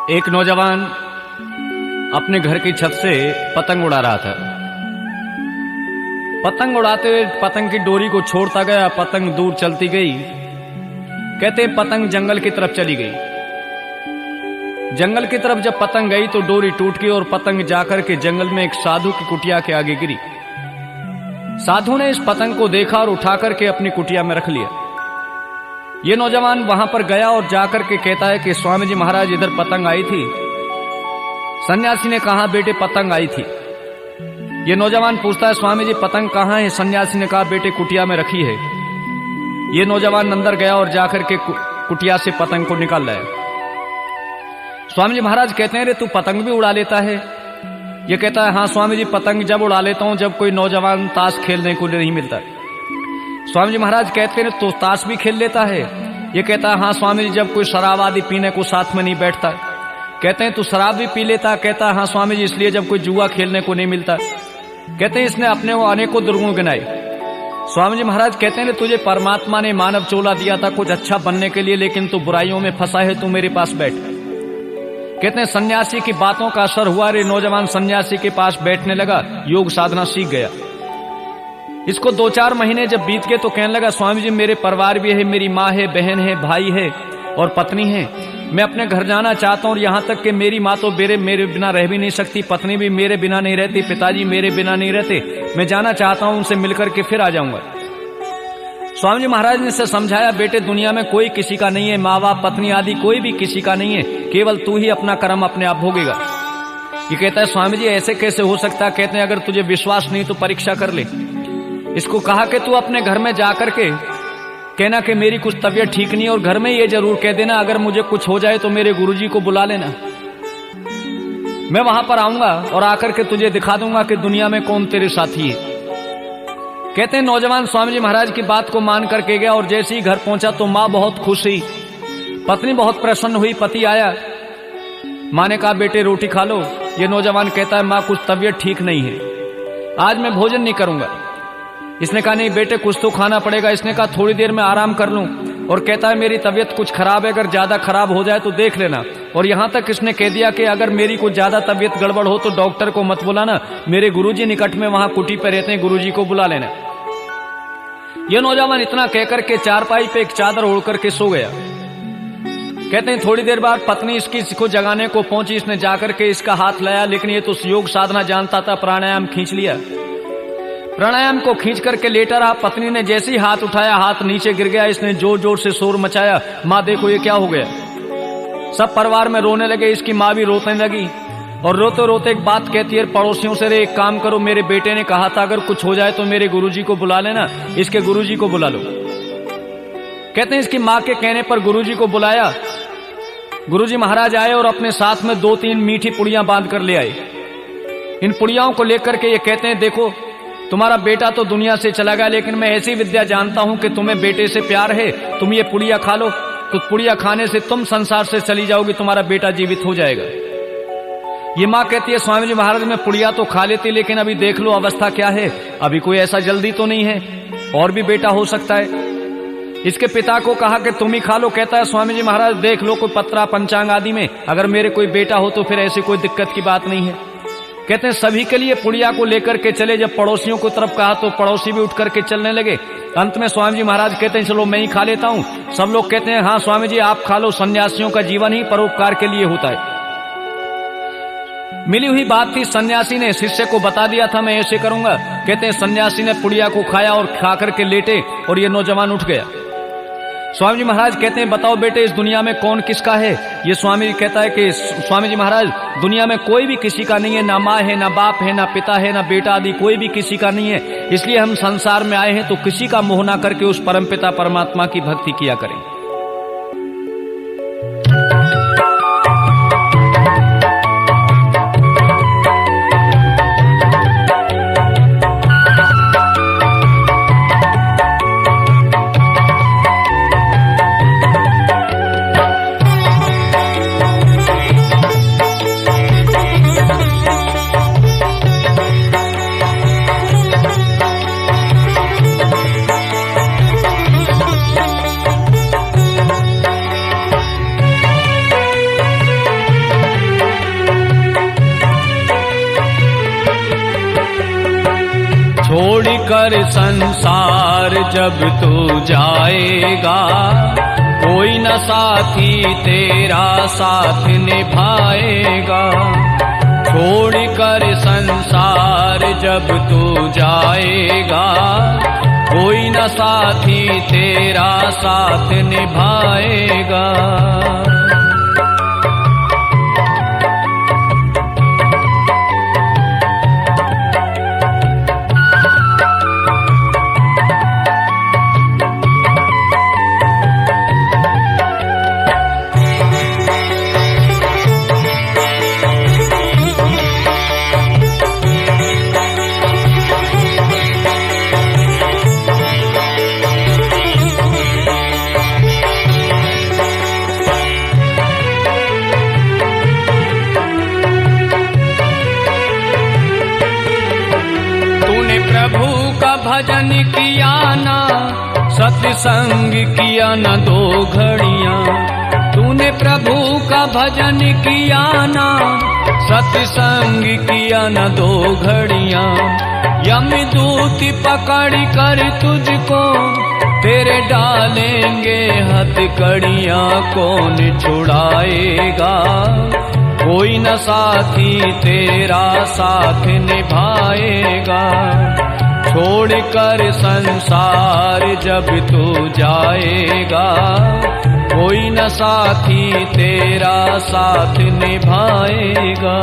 एक नौजवान अपने घर की छत से पतंग उड़ा रहा था। पतंग उड़ाते हुए पतंग की डोरी को छोड़ता गया, पतंग दूर चलती गई। कहते पतंग जंगल की तरफ चली गई। जंगल की तरफ जब पतंग गई तो डोरी टूट गई और पतंग जाकर के जंगल में एक साधु की कुटिया के आगे गिरी। साधु ने इस पतंग को देखा और उठाकर के अपनी कुटिया में रख लिया। ये नौजवान वहां पर गया और जाकर के कहता है कि स्वामी जी महाराज इधर पतंग आई थी। सन्यासी ने कहा बेटे पतंग आई थी। ये नौजवान पूछता है स्वामी जी पतंग कहाँ है? सन्यासी ने कहा बेटे कुटिया में रखी है। ये नौजवान अंदर गया और जाकर के कुटिया से पतंग को निकाल लाया। स्वामी जी महाराज कहते हैं रे तू पतंग भी उड़ा लेता है? ये कहता है हाँ स्वामी जी पतंग जब उड़ा लेता हूं जब कोई नौजवान ताश खेलने को नहीं मिलता। स्वामी जी महाराज कहते हैं तो ताश भी खेल लेता है? ये कहता है हाँ स्वामी जी जब कोई शराब आदि पीने को साथ में नहीं बैठता। कहते हैं तू शराब भी पी लेता? कहता है हाँ स्वामी जी इसलिए जब कोई जुआ खेलने को नहीं मिलता। कहते हैं इसने अपने को अनेकों दुर्गुण गिनाए। स्वामी जी महाराज कहते हैं तुझे परमात्मा ने मानव चोला दिया था कुछ अच्छा बनने के लिए, लेकिन तू बुराइयों में फंसा है, तू मेरे पास बैठ। कहते हैं सन्यासी की बातों का असर हुआ। रे नौजवान सन्यासी के पास बैठने लगा, योग साधना सीख गया। इसको 2-4 महीने जब बीत गए तो कहने लगा स्वामी जी मेरे परिवार भी है, मेरी माँ है, बहन है, भाई है और पत्नी है। मैं अपने घर जाना चाहता हूँ और यहाँ तक कि मेरी माँ तो मेरे बिना रह भी नहीं सकती, पत्नी भी मेरे बिना नहीं रहती, पिताजी मेरे बिना नहीं रहते। मैं जाना चाहता हूँ, उनसे मिलकर के फिर आ जाऊंगा। स्वामी जी महाराज ने इसे समझाया बेटे दुनिया में कोई किसी का नहीं है, माँ बाप पत्नी आदि कोई भी किसी का नहीं है, केवल तू ही अपना कर्म अपने आप भोगेगा। ये कहता है स्वामी जी ऐसे कैसे हो सकता? कहते हैं अगर तुझे विश्वास नहीं तो परीक्षा कर ले। इसको कहा कि तू अपने घर में जाकर के कहना कि मेरी कुछ तबीयत ठीक नहीं, और घर में ये जरूर कह देना अगर मुझे कुछ हो जाए तो मेरे गुरुजी को बुला लेना। मैं वहां पर आऊंगा और आकर के तुझे दिखा दूंगा कि दुनिया में कौन तेरे साथी है। कहते हैं नौजवान स्वामी जी महाराज की बात को मान करके गया और जैसे ही घर पहुंचा तो माँ बहुत खुश हुई, पत्नी बहुत प्रसन्न हुई। पति आया, माँ ने कहा बेटे रोटी खा लो। ये नौजवान कहता है माँ कुछ तबीयत ठीक नहीं है, आज मैं भोजन नहीं करूंगा। इसने कहा नहीं बेटे कुछ तो खाना पड़ेगा। इसने कहा थोड़ी देर में आराम कर लूं। और कहता है मेरी तबीयत कुछ खराब है, अगर ज्यादा खराब हो जाए तो देख लेना। और यहां तक इसने कह दिया कि अगर मेरी कुछ ज्यादा तबीयत गड़बड़ हो तो डॉक्टर को मत बुलाना, मेरे गुरुजी निकट में वहां कुटी पे रहते हैं, गुरुजी को बुला लेना। यह नौजवान इतना कहकर के चारपाई पे एक चादर ओढ़ करके सो गया। कहते हैं थोड़ी देर बाद पत्नी इसको जगाने को पहुंची। इसने जाकर के इसका हाथ लाया, लेकिन ये तो योग साधना जानता था, प्राणायाम खींच लिया। प्राणायाम को खींच करके लेटा रहा। पत्नी ने जैसे ही हाथ उठाया हाथ नीचे गिर गया। इसने जोर जोर से शोर मचाया, माँ देखो ये क्या हो गया। सब परिवार में रोने लगे, इसकी माँ भी रोने लगी और रोते रोते एक बात कहती है पड़ोसियों से, रे एक काम करो मेरे बेटे ने कहा था अगर कुछ हो जाए तो मेरे गुरुजी को बुला लेना, इसके गुरुजी को बुला लो। कहते हैं इसकी माँ के कहने पर गुरुजी को बुलाया। गुरुजी महाराज आए और अपने साथ में 2-3 मीठी पुड़ियां बांध कर ले आए। इन पुड़ियाओं को लेकर के ये कहते हैं देखो तुम्हारा बेटा तो दुनिया से चला गया, लेकिन मैं ऐसी विद्या जानता हूं कि तुम्हें बेटे से प्यार है, तुम ये पुड़िया खा लो, तो पुड़िया खाने से तुम संसार से चली जाओगी, तुम्हारा बेटा जीवित हो जाएगा। ये माँ कहती है स्वामी जी महाराज मैं पुड़िया तो खा लेती, लेकिन अभी देख लो अवस्था क्या है, अभी कोई ऐसा जल्दी तो नहीं है, और भी बेटा हो सकता है। इसके पिता को कहा कि तुम ही खा लो। कहता है स्वामी जी महाराज देख लो कोई पत्रा पंचांग आदि में अगर मेरे कोई बेटा हो तो फिर ऐसी कोई दिक्कत की बात नहीं है। कहते हैं सभी के लिए पुड़िया को लेकर के चले। जब पड़ोसियों को तरफ कहा तो पड़ोसी भी उठ करके चलने लगे। अंत में स्वामी जी महाराज कहते हैं चलो मैं ही खा लेता हूं। सब लोग कहते हैं हाँ स्वामी जी आप खा लो, सन्यासियों का जीवन ही परोपकार के लिए होता है। मिली हुई बात थी, सन्यासी ने शिष्य को बता दिया था मैं ऐसे करूंगा। कहते हैं सन्यासी ने पुड़िया को खाया और खा करके लेटे और ये नौजवान उठ गया। स्वामी जी महाराज कहते हैं बताओ बेटे इस दुनिया में कौन किसका है? ये स्वामी जी कहता है कि स्वामी जी महाराज दुनिया में कोई भी किसी का नहीं है, ना माँ है, ना बाप है, ना पिता है, ना बेटा आदि कोई भी किसी का नहीं है। इसलिए हम संसार में आए हैं तो किसी का मोह ना करके उस परमपिता परमात्मा की भक्ति किया करें। कर संसार जब तू जाएगा, कोई न साथी तेरा साथ निभाएगा। छोड़ कर संसार जब तू जाएगा, कोई न साथी तेरा साथ निभाएगा। प्रभु का भजन किया ना, सत्संग किया न 2 घड़ियां। तूने प्रभु का भजन किया ना, सत्संग किया न 2 घड़ियां। यमदूत पकड़ कर तुझको तेरे डालेंगे हथकड़ियां, कौन छुड़ाएगा। कोई न साथी तेरा साथ निभाएगा। छोड़ कर संसार जब तू जाएगा, कोई न साथी तेरा साथ निभाएगा।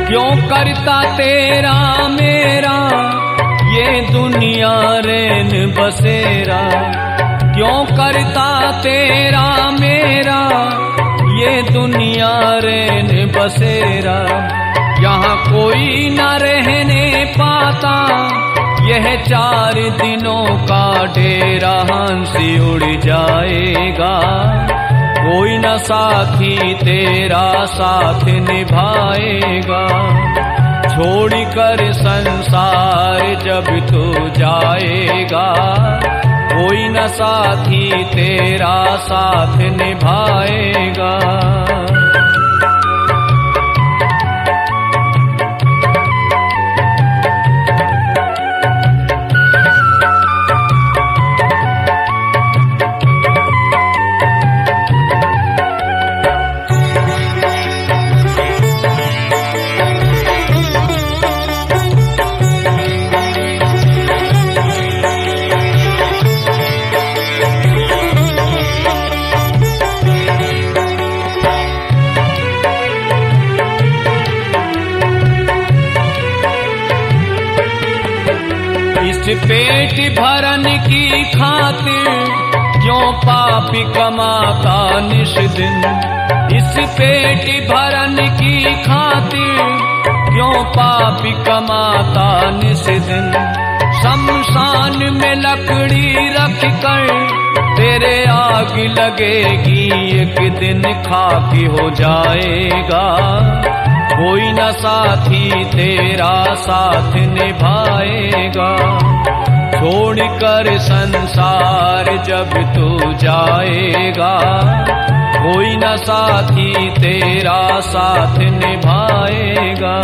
क्यों करता तेरा मेरा ये दुनिया रैन बसेरा। क्यों करता तेरा मेरा ये दुनिया रैन बसेरा। यहाँ कोई न रहने पाता, यह 4 दिनों का डेरा हंसी उड़ जाएगा। कोई न साथी तेरा साथ निभाएगा। छोड़ कर संसार जब तू जाएगा, कोई न साथी तेरा साथ निभाएगा। इस पेट भरन की खातिर क्यों पापी कमाता निश दिन। इस पेट भरन की खातिर क्यों पापी कमाता निश दिन। शमशान में लकड़ी रख कर तेरे आग लगेगी, एक दिन खाकी हो जाएगा। कोई न साथी तेरा साथ निभाएगा। छोड़ कर संसार जब तू जाएगा, कोई न साथी तेरा साथ निभाएगा।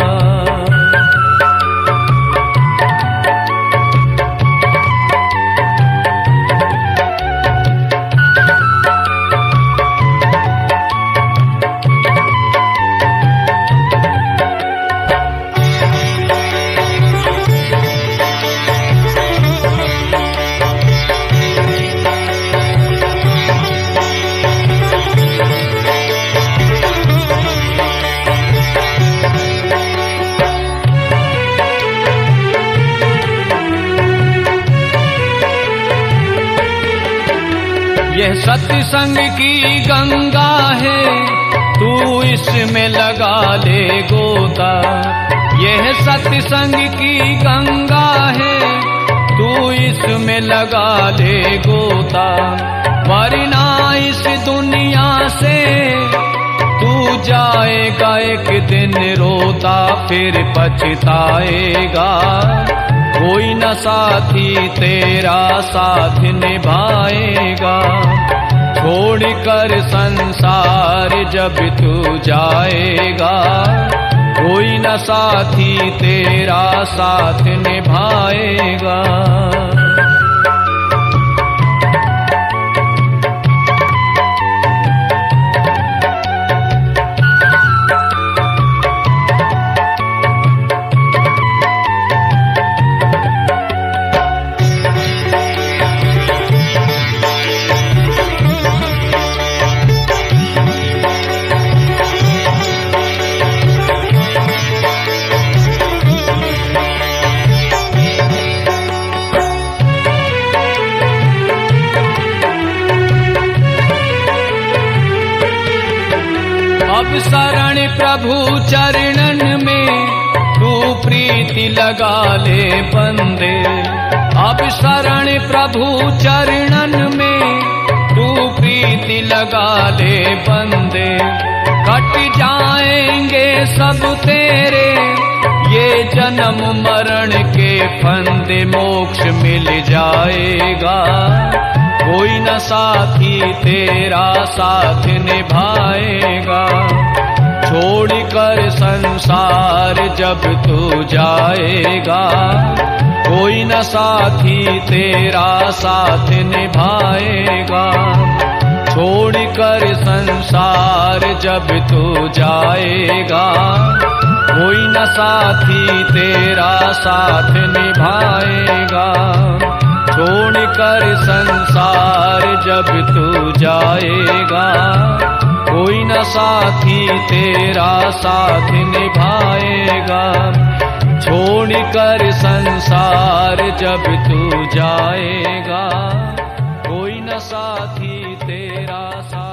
यह सत्संग की गंगा है, तू तू इसमें लगा ले गोता। यह सत्संग की गंगा है, तू इसमें लगा ले गोता। वरना इस दुनिया से तू जाएगा एक दिन रोता, फिर पछताएगा। कोई न साथी तेरा साथ निभाएगा। छोड़कर संसार जब तू जाएगा, कोई न साथी तेरा साथ निभाएगा। अब शरण प्रभु चरणन में तू प्रीति लगा ले बंदे। अब शरण प्रभु चरणन में तू प्रीति लगा ले बंदे। कट जाएंगे सब तेरे ये जन्म मरण के फंदे, मोक्ष मिल जाएगा। कोई न साथी तेरा साथ निभाएगा। छोड़कर संसार जब तू जाएगा, कोई न साथी तेरा साथ निभाएगा। छोड़कर संसार जब तू जाएगा, कोई न साथी तेरा साथ निभाएगा। छोड़कर संसार जब तू जाएगा, कोई न साथी तेरा साथ निभाएगा। छोड़कर संसार जब तू जाएगा, कोई न साथी तेरा साथ